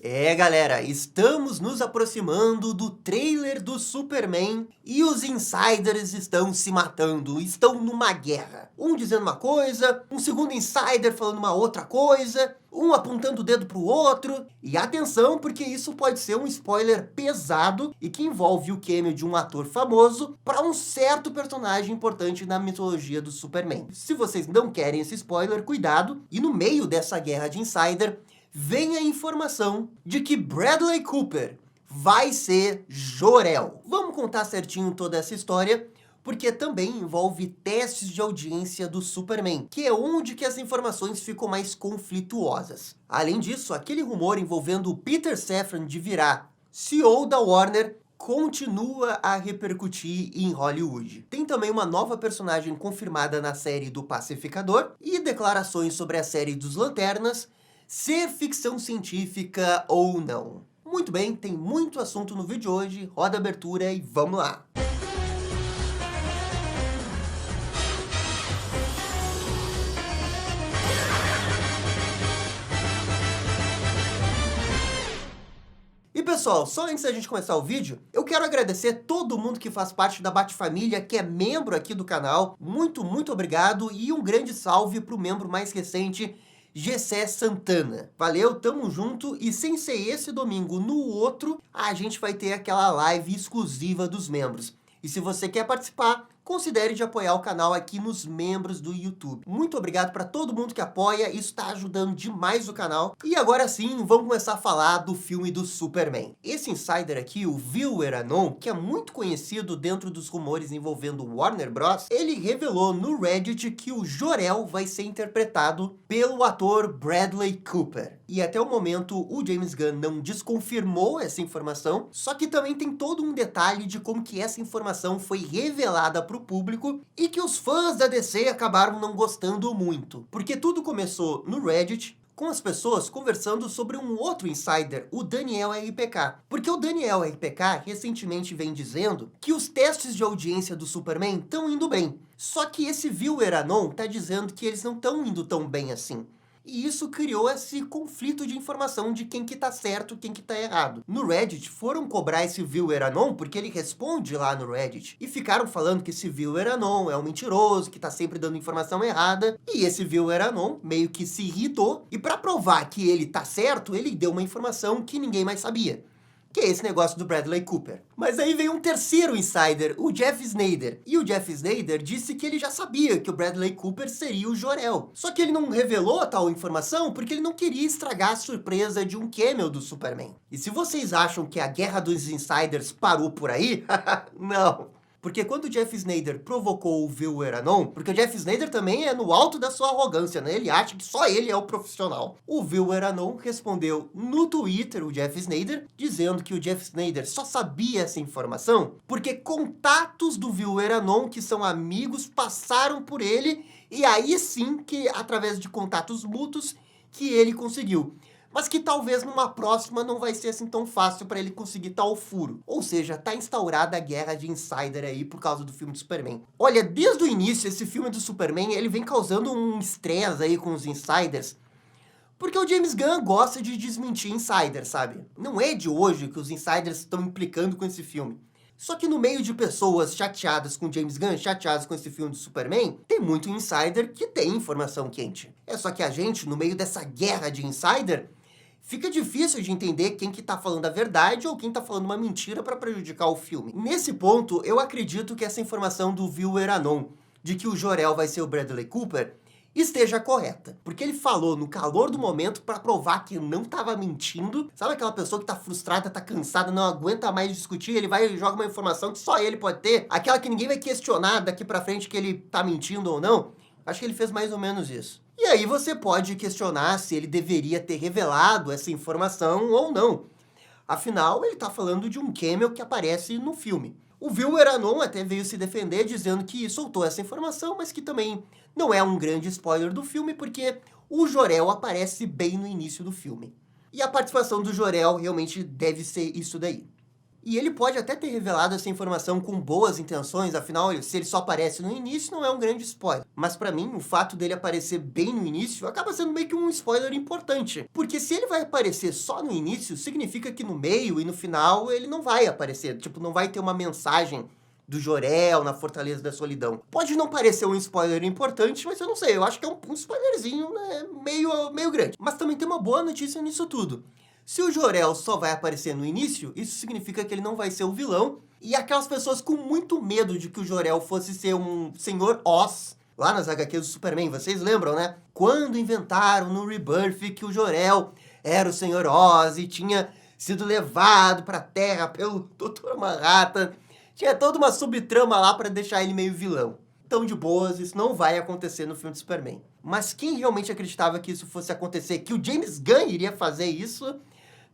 É, galera, estamos nos aproximando do trailer do Superman e os insiders estão se matando, estão numa guerra. Um dizendo uma coisa, um segundo insider falando uma outra coisa, um apontando o dedo pro outro. E atenção, porque isso pode ser um spoiler pesado e que envolve o cameo de um ator famoso para um certo personagem importante na mitologia do Superman. Se vocês não querem esse spoiler, cuidado. E no meio dessa guerra de insider, vem a informação de que Bradley Cooper vai ser Jor-El. Vamos contar certinho toda essa história, porque também envolve testes de audiência do Superman, que é onde que as informações ficam mais conflituosas. Além disso, aquele rumor envolvendo o Peter Safran de virar CEO da Warner continua a repercutir em Hollywood. Tem também uma nova personagem confirmada na série do Pacificador e declarações sobre a série dos Lanternas ser ficção científica ou não. Muito bem, tem muito assunto no vídeo de hoje, roda a abertura e vamos lá! E pessoal, só antes da gente começar o vídeo, eu quero agradecer todo mundo que faz parte da Batfamília, que é membro aqui do canal. Muito obrigado e um grande salve para o membro mais recente, Gessé Santana. Valeu, tamo junto, e sem ser esse domingo, no outro, a gente vai ter aquela live exclusiva dos membros. E se você quer participar, considere de apoiar o canal aqui nos membros do YouTube. Muito obrigado para todo mundo que apoia, isso está ajudando demais o canal. E agora sim, vamos começar a falar do filme do Superman. Esse insider aqui, o Viewer Anon, que é muito conhecido dentro dos rumores envolvendo Warner Bros., ele revelou no Reddit que o Jor-El vai ser interpretado pelo ator Bradley Cooper. E até o momento, o James Gunn não desconfirmou essa informação, só que também tem todo um detalhe de como que essa informação foi revelada para o público e que os fãs da DC acabaram não gostando muito. Porque tudo começou no Reddit, com as pessoas conversando sobre um outro insider, o Daniel RPK. Porque o Daniel RPK recentemente vem dizendo que os testes de audiência do Superman estão indo bem. Só que esse Viewer Anon tá dizendo que eles não estão indo tão bem assim. E isso criou esse conflito de informação de quem que tá certo e quem que tá errado. No Reddit, foram cobrar esse Viewer Anon, porque ele responde lá no Reddit, e ficaram falando que esse Viewer Anon é um mentiroso, que tá sempre dando informação errada, e esse Viewer Anon meio que se irritou, e para provar que ele tá certo, ele deu uma informação que ninguém mais sabia, que é esse negócio do Bradley Cooper. Mas aí veio um terceiro insider, o Jeff Sneider. E o Jeff Sneider disse que ele já sabia que o Bradley Cooper seria o Jor-El. Só que ele não revelou tal informação porque ele não queria estragar a surpresa de um cameo do Superman. E se vocês acham que a guerra dos insiders parou por aí, não. Porque quando o Jeff Sneider provocou o Viewer Anon, porque o Jeff Sneider também é no alto da sua arrogância, né? Ele acha que só ele é o profissional. O Viewer Anon respondeu no Twitter, o Jeff Sneider, dizendo que o Jeff Sneider só sabia essa informação porque contatos do Viewer Anon, que são amigos, passaram por ele, e aí sim que, através de contatos mútuos, que ele conseguiu. Mas que talvez numa próxima não vai ser assim tão fácil para ele conseguir tal furo. Ou seja, tá instaurada a guerra de insider aí por causa do filme do Superman. Olha, desde o início, esse filme do Superman, ele vem causando um estresse aí com os insiders, porque o James Gunn gosta de desmentir insiders, sabe? Não é de hoje que os insiders estão implicando com esse filme. Só que no meio de pessoas chateadas com James Gunn, chateadas com esse filme do Superman, tem muito insider que tem informação quente. É só que a gente, no meio dessa guerra de insider, fica difícil de entender quem que tá falando a verdade ou quem tá falando uma mentira para prejudicar o filme. Nesse ponto, eu acredito que essa informação do Viewer Anon, de que o Jor-El vai ser o Bradley Cooper, esteja correta. Porque ele falou no calor do momento para provar que não estava mentindo. Sabe aquela pessoa que tá frustrada, tá cansada, não aguenta mais discutir, ele vai e joga uma informação que só ele pode ter, aquela que ninguém vai questionar daqui para frente que ele tá mentindo ou não? Acho que ele fez mais ou menos isso. E aí você pode questionar se ele deveria ter revelado essa informação ou não. Afinal, ele está falando de um cameo que aparece no filme. O Viewer Anon até veio se defender dizendo que soltou essa informação, mas que também não é um grande spoiler do filme, porque o Jor-El aparece bem no início do filme. E a participação do Jor-El realmente deve ser isso daí. E ele pode até ter revelado essa informação com boas intenções, afinal, se ele só aparece no início, não é um grande spoiler. Mas pra mim, o fato dele aparecer bem no início acaba sendo meio que um spoiler importante. Porque se ele vai aparecer só no início, significa que no meio e no final ele não vai aparecer. Tipo, não vai ter uma mensagem do Jor-El na Fortaleza da Solidão. Pode não parecer um spoiler importante, mas eu não sei, eu acho que é um spoilerzinho, né, meio grande. Mas também tem uma boa notícia nisso tudo. Se o Jor-El só vai aparecer no início, isso significa que ele não vai ser o vilão, e aquelas pessoas com muito medo de que o Jor-El fosse ser um Senhor Oz, lá nas HQs do Superman, vocês lembram, né? Quando inventaram no Rebirth que o Jor-El era o Senhor Oz e tinha sido levado pra Terra pelo Dr. Manhattan, tinha toda uma subtrama lá pra deixar ele meio vilão. Então, de boas, isso não vai acontecer no filme do Superman. Mas quem realmente acreditava que isso fosse acontecer, que o James Gunn iria fazer isso,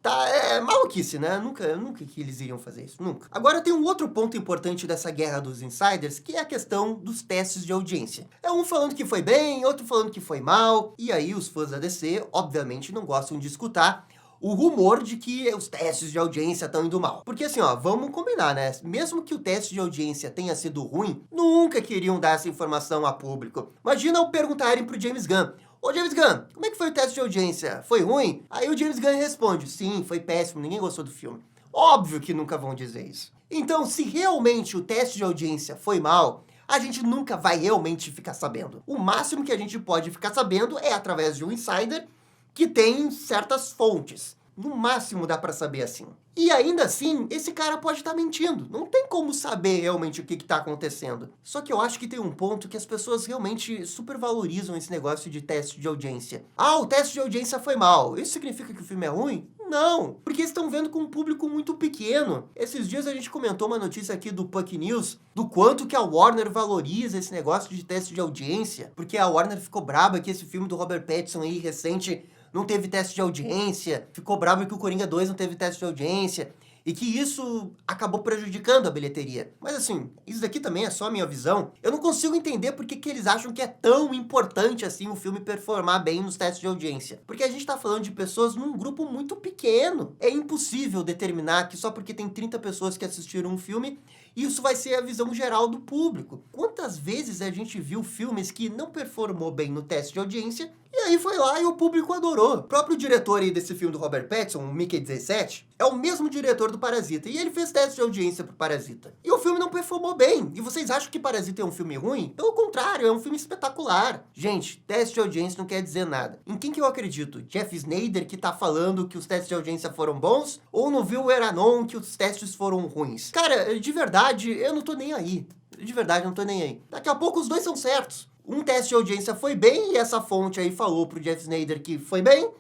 é maluquice, né? Nunca que eles iriam fazer isso, nunca. Agora tem um outro ponto importante dessa guerra dos insiders, que é a questão dos testes de audiência. É um falando que foi bem, outro falando que foi mal, e aí os fãs da DC, obviamente, não gostam de escutar o rumor de que os testes de audiência estão indo mal. Porque assim, ó, vamos combinar, né? Mesmo que o teste de audiência tenha sido ruim, nunca queriam dar essa informação a público. Imagina ao perguntarem pro James Gunn: ô James Gunn, como é que foi o teste de audiência? Foi ruim? Aí o James Gunn responde: sim, foi péssimo, ninguém gostou do filme. Óbvio que nunca vão dizer isso. Então, se realmente o teste de audiência foi mal, a gente nunca vai realmente ficar sabendo. O máximo que a gente pode ficar sabendo é através de um insider que tem certas fontes. No máximo dá pra saber assim. E ainda assim, esse cara pode estar mentindo. Não tem como saber realmente o que tá acontecendo. Só que eu acho que tem um ponto que as pessoas realmente supervalorizam esse negócio de teste de audiência. Ah, o teste de audiência foi mal. Isso significa que o filme é ruim? Não, porque estão vendo com um público muito pequeno. Esses dias a gente comentou uma notícia aqui do Puck News, do quanto que a Warner valoriza esse negócio de teste de audiência, porque a Warner ficou braba que esse filme do Robert Pattinson aí, recente, não teve teste de audiência, ficou bravo que o Coringa 2 não teve teste de audiência, e que isso acabou prejudicando a bilheteria. Mas assim, isso daqui também é só a minha visão. Eu não consigo entender por que eles acham que é tão importante assim o filme performar bem nos testes de audiência. Porque a gente tá falando de pessoas num grupo muito pequeno. É impossível determinar que só porque tem 30 pessoas que assistiram um filme, isso vai ser a visão geral do público. Quantas vezes a gente viu filmes que não performou bem no teste de audiência, e aí foi lá e o público adorou. O próprio diretor aí desse filme do Robert Pattinson, o Mickey 17, é o mesmo diretor do Parasita, e ele fez teste de audiência pro Parasita. E o filme não performou bem. E vocês acham que Parasita é um filme ruim? Pelo contrário, é um filme espetacular. Gente, teste de audiência não quer dizer nada. Em quem que eu acredito? Jeff Snyder, que tá falando que os testes de audiência foram bons? Ou no Will Eranon, que os testes foram ruins? Cara, de verdade, eu não tô nem aí. De verdade, eu não tô nem aí. Daqui a pouco os dois são certos. Um teste de audiência foi bem e essa fonte aí falou pro Jeff Snyder que foi bem,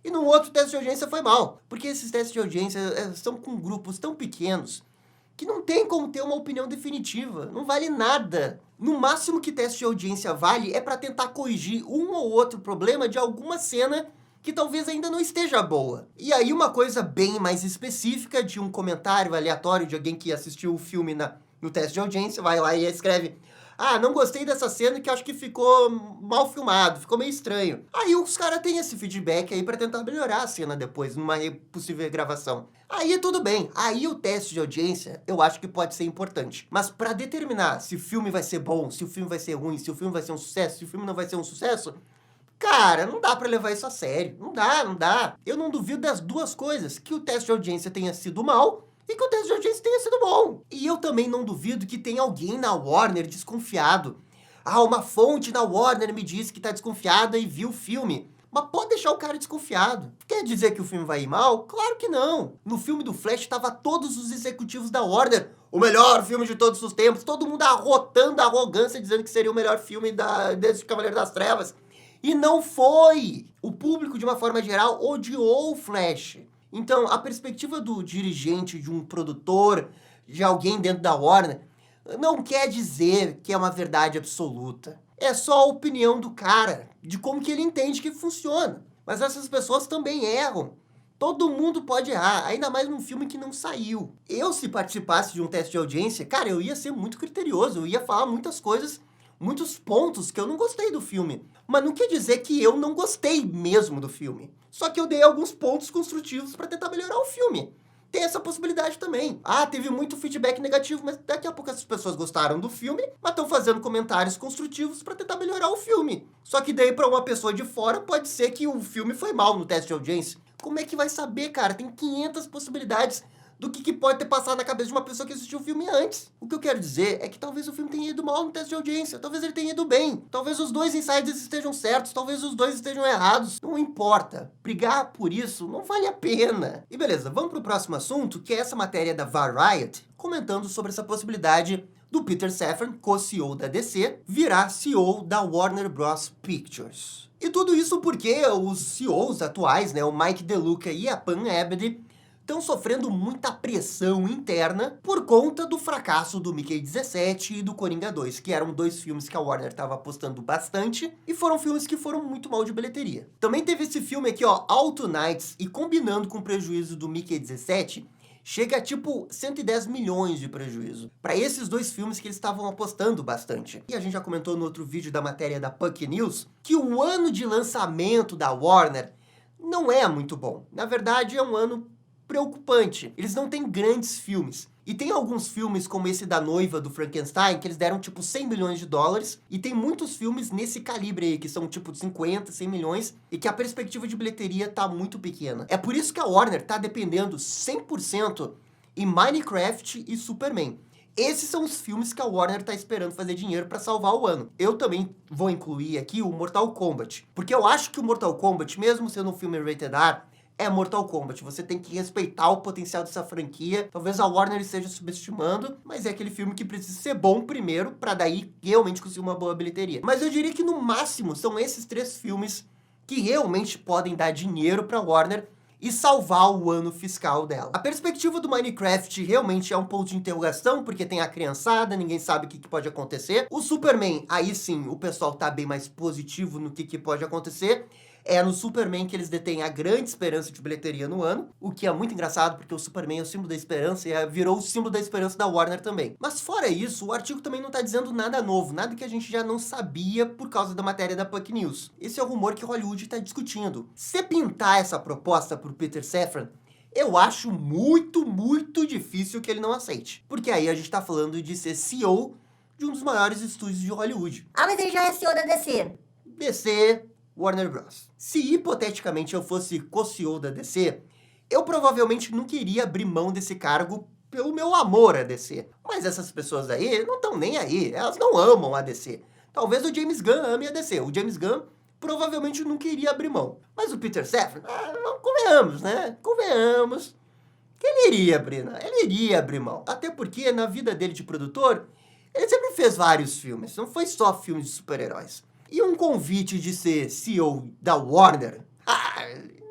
e no outro teste de audiência foi mal. Porque esses testes de audiência são com grupos tão pequenos que não tem como ter uma opinião definitiva. Não vale nada. No máximo que teste de audiência vale é para tentar corrigir um ou outro problema de alguma cena que talvez ainda não esteja boa. E aí uma coisa bem mais específica de um comentário aleatório de alguém que assistiu o filme no teste de audiência, vai lá e escreve: ah, não gostei dessa cena que acho que ficou mal filmado, ficou meio estranho. Aí os caras têm esse feedback aí pra tentar melhorar a cena depois, numa possível gravação. Aí tudo bem, aí o teste de audiência eu acho que pode ser importante. Mas pra determinar se o filme vai ser bom, se o filme vai ser ruim, se o filme vai ser um sucesso, se o filme não vai ser um sucesso, cara, não dá pra levar isso a sério. Não dá. Eu não duvido das duas coisas, que o teste de audiência tenha sido mal e que o teste de audiência tenha sido bom. E eu também não duvido que tenha alguém na Warner desconfiado. Ah, uma fonte na Warner me disse que tá desconfiada e viu o filme. Mas pode deixar o cara desconfiado. Quer dizer que o filme vai ir mal? Claro que não. No filme do Flash tava todos os executivos da Warner, o melhor filme de todos os tempos, todo mundo arrotando a arrogância, dizendo que seria o melhor filme desde Cavaleiro das Trevas. E não foi! O público, de uma forma geral, odiou o Flash. Então, a perspectiva do dirigente, de um produtor, de alguém dentro da Warner, não quer dizer que é uma verdade absoluta. É só a opinião do cara, de como que ele entende que funciona. Mas essas pessoas também erram. Todo mundo pode errar, ainda mais num filme que não saiu. Eu, se participasse de um teste de audiência, cara, eu ia ser muito criterioso, eu ia falar muitas coisas, muitos pontos que eu não gostei do filme. Mas não quer dizer que eu não gostei mesmo do filme. Só que eu dei alguns pontos construtivos para tentar melhorar o filme. tem essa possibilidade também. Ah, teve muito feedback negativo, mas daqui a pouco essas pessoas gostaram do filme, mas estão fazendo comentários construtivos para tentar melhorar o filme. Só que daí, para uma pessoa de fora, pode ser que o filme foi mal no teste de audiência. Como é que vai saber, cara? Tem 500 possibilidades do que pode ter passado na cabeça de uma pessoa que assistiu o filme antes. O que eu quero dizer é que talvez o filme tenha ido mal no teste de audiência, talvez ele tenha ido bem, talvez os dois insiders estejam certos, talvez os dois estejam errados. Não importa. Brigar por isso não vale a pena. E beleza, vamos pro próximo assunto, que é essa matéria da Variety, comentando sobre essa possibilidade do Peter Safran, co-CEO da DC, virar CEO da Warner Bros. Pictures. E tudo isso porque os CEOs atuais, né, o Mike DeLuca e a Pam Abdy, estão sofrendo muita pressão interna por conta do fracasso do Mickey 17 e do Coringa 2, que eram dois filmes que a Warner estava apostando bastante e foram filmes que foram muito mal de bilheteria. Também teve esse filme aqui, ó, All Nights, e combinando com o prejuízo do Mickey 17, chega a tipo 110 milhões de prejuízo para esses dois filmes que eles estavam apostando bastante. E a gente já comentou no outro vídeo da matéria da Puck News que o ano de lançamento da Warner não é muito bom. Na verdade, é um ano preocupante. Eles não têm grandes filmes. E tem alguns filmes como esse da noiva do Frankenstein, que eles deram tipo 100 milhões de dólares, e tem muitos filmes nesse calibre aí, que são tipo 50, 100 milhões, e que a perspectiva de bilheteria tá muito pequena. É por isso que a Warner tá dependendo 100% em Minecraft e Superman. Esses são os filmes que a Warner tá esperando fazer dinheiro para salvar o ano. Eu também vou incluir aqui o Mortal Kombat, porque eu acho que o Mortal Kombat, mesmo sendo um filme rated R, é Mortal Kombat. Você tem que respeitar o potencial dessa franquia. Talvez a Warner esteja subestimando, mas é aquele filme que precisa ser bom primeiro, para daí realmente conseguir uma boa bilheteria. Mas eu diria que no máximo são esses três filmes que realmente podem dar dinheiro para a Warner e salvar o ano fiscal dela. A perspectiva do Minecraft realmente é um ponto de interrogação, porque tem a criançada, ninguém sabe o que pode acontecer. O Superman, aí sim, o pessoal tá bem mais positivo no que pode acontecer. É no Superman que eles detêm a grande esperança de bilheteria no ano, o que é muito engraçado, porque o Superman é o símbolo da esperança e virou o símbolo da esperança da Warner também. Mas fora isso, o artigo também não tá dizendo nada novo, nada que a gente já não sabia por causa da matéria da Puck News. Esse é o rumor que Hollywood tá discutindo. Se pintar essa proposta pro Peter Safran, eu acho muito, muito difícil que ele não aceite. Porque aí a gente tá falando de ser CEO de um dos maiores estúdios de Hollywood. Ah, mas ele já é CEO da DC. DC, Warner Bros. Se hipoteticamente eu fosse co-CEO da DC, eu provavelmente não queria abrir mão desse cargo pelo meu amor à DC. Mas essas pessoas aí não estão nem aí, elas não amam a DC. Talvez o James Gunn ame a DC. O James Gunn provavelmente não queria abrir mão. Mas o Peter Safran, convenhamos, né? Convenhamos que ele iria abrir, né? Ele iria abrir mão. Até porque na vida dele de produtor, ele sempre fez vários filmes, não foi só filmes de super-heróis. E um convite de ser CEO da Warner,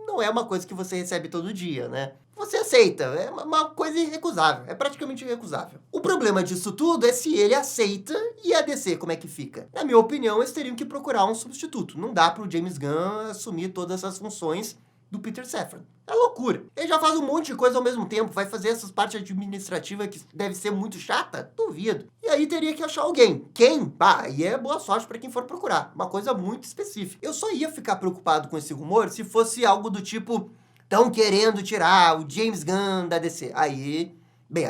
não é uma coisa que você recebe todo dia, né? Você aceita, é uma coisa irrecusável, é praticamente irrecusável. O problema disso tudo é se ele aceita e a DC como é que fica. Na minha opinião, eles teriam que procurar um substituto. Não dá pro James Gunn assumir todas essas funções do Peter Safran. É loucura. Ele já faz um monte de coisa ao mesmo tempo, vai fazer essas partes administrativas que deve ser muito chata? Duvido. E aí teria que achar alguém. Quem? E é boa sorte para quem for procurar. Uma coisa muito específica. Eu só ia ficar preocupado com esse rumor se fosse algo do tipo, estão querendo tirar o James Gunn da DC. Aí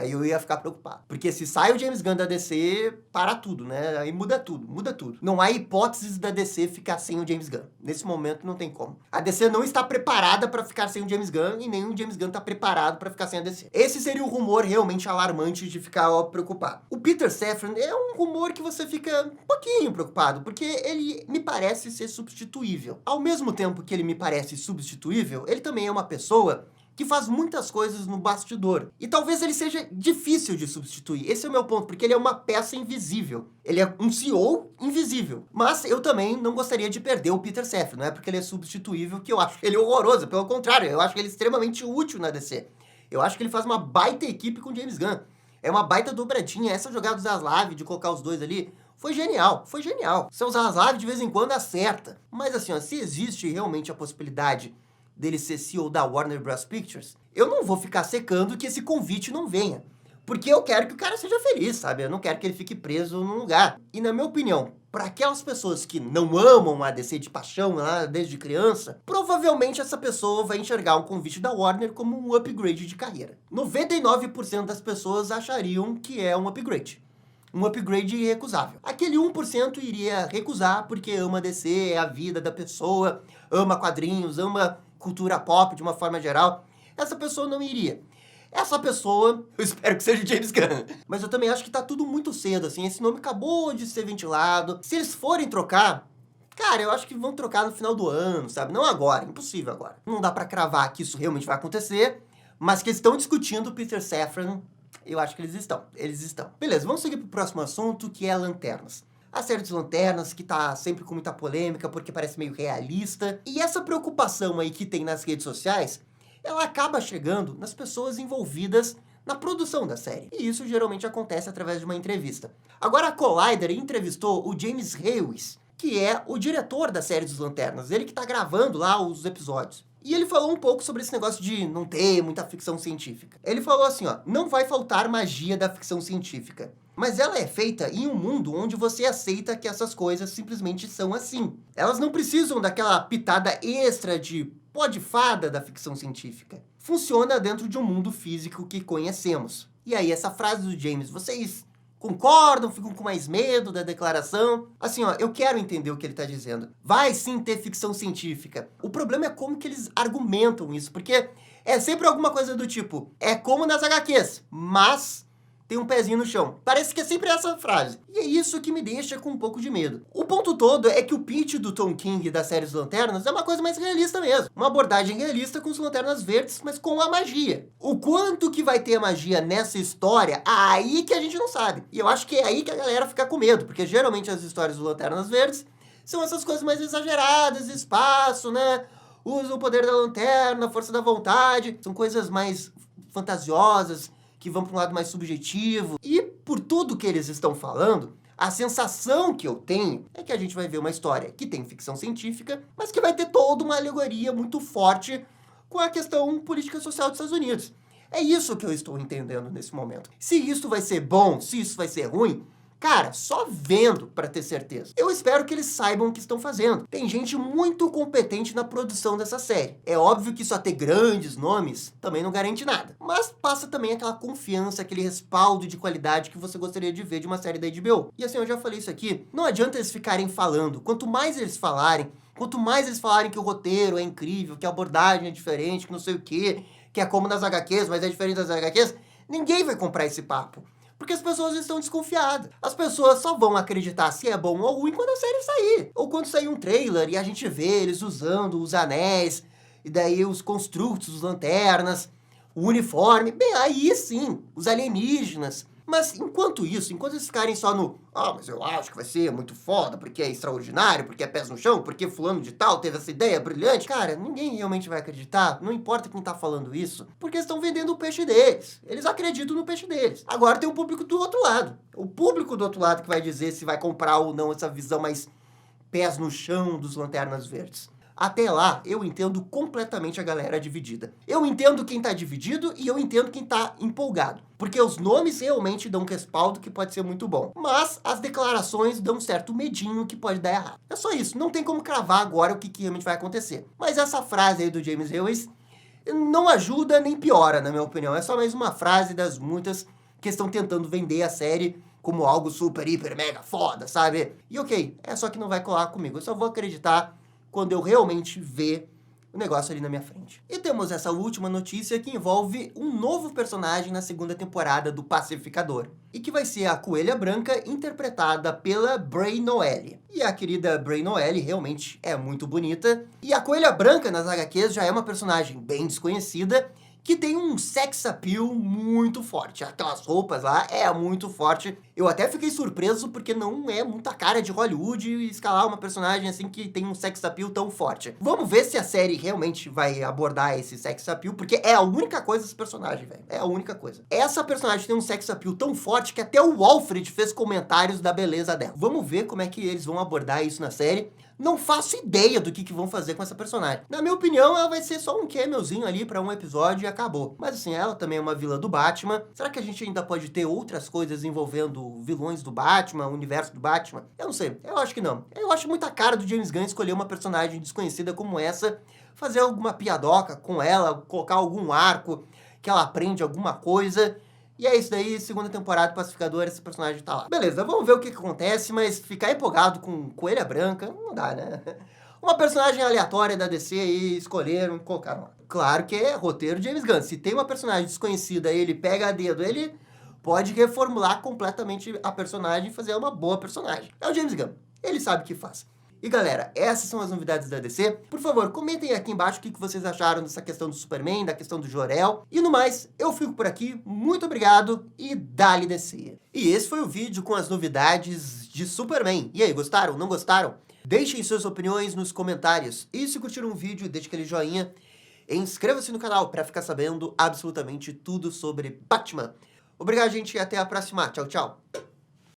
eu ia ficar preocupado. Porque se sai o James Gunn da DC, para tudo, né? Aí muda tudo, muda tudo. Não há hipóteses da DC ficar sem o James Gunn. Nesse momento não tem como. A DC não está preparada para ficar sem o James Gunn e nem o James Gunn está preparado para ficar sem a DC. Esse seria o rumor realmente alarmante de ficar preocupado. O Peter Safran é um rumor que você fica um pouquinho preocupado, porque ele me parece ser substituível. Ao mesmo tempo que ele me parece substituível, ele também é uma pessoa que faz muitas coisas no bastidor. E talvez ele seja difícil de substituir. Esse é o meu ponto, porque ele é uma peça invisível. Ele é um CEO invisível. Mas eu também não gostaria de perder o Peter Safran. Não é porque ele é substituível que eu acho ele horroroso. Pelo contrário, eu acho que ele é extremamente útil na DC. Eu acho que ele faz uma baita equipe com o James Gunn. É uma baita dobradinha. Essa jogada do Zaslav, de colocar os dois ali, foi genial, foi genial. Seu Zaslav de vez em quando acerta. Mas assim, ó, se existe realmente a possibilidade dele ser CEO da Warner Bros. Pictures, eu não vou ficar secando que esse convite não venha. Porque eu quero que o cara seja feliz, sabe? Eu não quero que ele fique preso num lugar. E na minha opinião, para aquelas pessoas que não amam a DC de paixão lá desde criança, provavelmente essa pessoa vai enxergar um convite da Warner como um upgrade de carreira. 99% das pessoas achariam que é um upgrade. Um upgrade irrecusável. Aquele 1% iria recusar porque ama DC, é a vida da pessoa, ama quadrinhos, ama cultura pop de uma forma geral. Essa pessoa não iria. Essa pessoa, eu espero que seja James Gunn. Mas eu também acho que tá tudo muito cedo, assim. Esse nome acabou de ser ventilado. Se eles forem trocar, cara, eu acho que vão trocar no final do ano, sabe? Não agora, impossível agora. Não dá pra cravar que isso realmente vai acontecer, mas que eles estão discutindo o Peter Safran, eu acho que eles estão. Eles estão. Beleza, vamos seguir pro próximo assunto, que é Lanternas. A série dos Lanternas, que tá sempre com muita polêmica, porque parece meio realista. E essa preocupação aí que tem nas redes sociais, ela acaba chegando nas pessoas envolvidas na produção da série. E isso geralmente acontece através de uma entrevista. Agora a Collider entrevistou o James Hewes, que é o diretor da série dos Lanternas, ele que tá gravando lá os episódios. E ele falou um pouco sobre esse negócio de não ter muita ficção científica. Ele falou assim, ó, não vai faltar magia da ficção científica, mas ela é feita em um mundo onde você aceita que essas coisas simplesmente são assim. Elas não precisam daquela pitada extra de pó de fada da ficção científica. Funciona dentro de um mundo físico que conhecemos. E aí, essa frase do James, vocês concordam? Ficam com mais medo da declaração? Assim, ó, eu quero entender o que ele tá dizendo. Vai sim ter ficção científica. O problema é como que eles argumentam isso, porque é sempre alguma coisa do tipo, é como nas HQs, mas tem um pezinho no chão. Parece que é sempre essa frase. E é isso que me deixa com um pouco de medo. O ponto todo é que o pitch do Tom King da série dos Lanternas é uma coisa mais realista mesmo. Uma abordagem realista com os Lanternas Verdes, mas com a magia. O quanto que vai ter a magia nessa história, aí que a gente não sabe. E eu acho que é aí que a galera fica com medo, porque geralmente as histórias dos Lanternas Verdes são essas coisas mais exageradas, espaço, né? Usa o poder da lanterna, a força da vontade. São coisas mais fantasiosas, que vão para um lado mais subjetivo. E por tudo que eles estão falando, a sensação que eu tenho é que a gente vai ver uma história que tem ficção científica, mas que vai ter toda uma alegoria muito forte com a questão política social dos Estados Unidos. É isso que eu estou entendendo nesse momento. Se isso vai ser bom, se isso vai ser ruim, cara, só vendo para ter certeza. Eu espero que eles saibam o que estão fazendo. Tem gente muito competente na produção dessa série. É óbvio que só ter grandes nomes também não garante nada. Mas passa também aquela confiança, aquele respaldo de qualidade que você gostaria de ver de uma série da HBO. E assim, eu já falei isso aqui, não adianta eles ficarem falando. Quanto mais eles falarem que o roteiro é incrível, que a abordagem é diferente, que não sei o quê, que é como nas HQs, mas é diferente das HQs, ninguém vai comprar esse papo. Porque as pessoas estão desconfiadas. As pessoas só vão acreditar se é bom ou ruim quando a série sair. Ou quando sair um trailer e a gente vê eles usando os anéis, e daí os construtos, as lanternas, o uniforme. Bem, aí sim, os alienígenas. Mas enquanto isso, enquanto eles ficarem só no mas eu acho que vai ser muito foda, porque é extraordinário, porque é pés no chão, porque fulano de tal teve essa ideia brilhante, cara, ninguém realmente vai acreditar, não importa quem tá falando isso, porque eles estão vendendo o peixe deles. Eles acreditam no peixe deles. Agora tem o público do outro lado. O público do outro lado que vai dizer se vai comprar ou não essa visão mais pés no chão dos Lanternas Verdes. Até lá, eu entendo completamente a galera dividida. Eu entendo quem tá dividido e eu entendo quem tá empolgado. Porque os nomes realmente dão um respaldo que pode ser muito bom. Mas as declarações dão um certo medinho que pode dar errado. É só isso, não tem como cravar agora o que realmente vai acontecer. Mas essa frase aí do James Hewes não ajuda nem piora, na minha opinião. É só mais uma frase das muitas que estão tentando vender a série como algo super, hiper, mega foda, sabe? E ok, é só que não vai colar comigo. Eu só vou acreditar quando eu realmente ver o negócio ali na minha frente. E temos essa última notícia que envolve um novo personagem na segunda temporada do Pacificador. E que vai ser a Coelha Branca, interpretada pela Bray Noelle. E a querida Bray Noelle realmente é muito bonita. E a Coelha Branca nas HQs já é uma personagem bem desconhecida, que tem um sex appeal muito forte. Aquelas roupas lá é muito forte. Eu até fiquei surpreso porque não é muita cara de Hollywood escalar uma personagem assim que tem um sex appeal tão forte. Vamos ver se a série realmente vai abordar esse sex appeal, porque é a única coisa desse personagem, velho. É a única coisa. Essa personagem tem um sex appeal tão forte que até o Alfred fez comentários da beleza dela. Vamos ver como é que eles vão abordar isso na série. Não faço ideia do que vão fazer com essa personagem. Na minha opinião, ela vai ser só um cameozinho ali pra um episódio e acabou. Mas assim, ela também é uma vilã do Batman. Será que a gente ainda pode ter outras coisas envolvendo vilões do Batman, o universo do Batman? Eu não sei, eu acho que não. Eu acho muita cara do James Gunn escolher uma personagem desconhecida como essa, fazer alguma piadoca com ela, colocar algum arco que ela aprende alguma coisa. E é isso daí, segunda temporada do Pacificador, esse personagem tá lá. Beleza, vamos ver o que acontece, mas ficar empolgado com Coelha Branca não dá, né? Uma personagem aleatória da DC e escolheram, colocaram lá. Claro que é roteiro de James Gunn. Se tem uma personagem desconhecida, ele pega a dedo, ele pode reformular completamente a personagem e fazer uma boa personagem. É o James Gunn, ele sabe o que faz. E galera, essas são as novidades da DC. Por favor, comentem aqui embaixo o que vocês acharam dessa questão do Superman, da questão do Jor-El. E no mais, eu fico por aqui, muito obrigado e dale DC. E esse foi o vídeo com as novidades de Superman. E aí, gostaram? Não gostaram? Deixem suas opiniões nos comentários. E se curtiram o vídeo, deixe aquele joinha. E inscreva-se no canal para ficar sabendo absolutamente tudo sobre Batman. Obrigado, gente, e até a próxima. Tchau, tchau.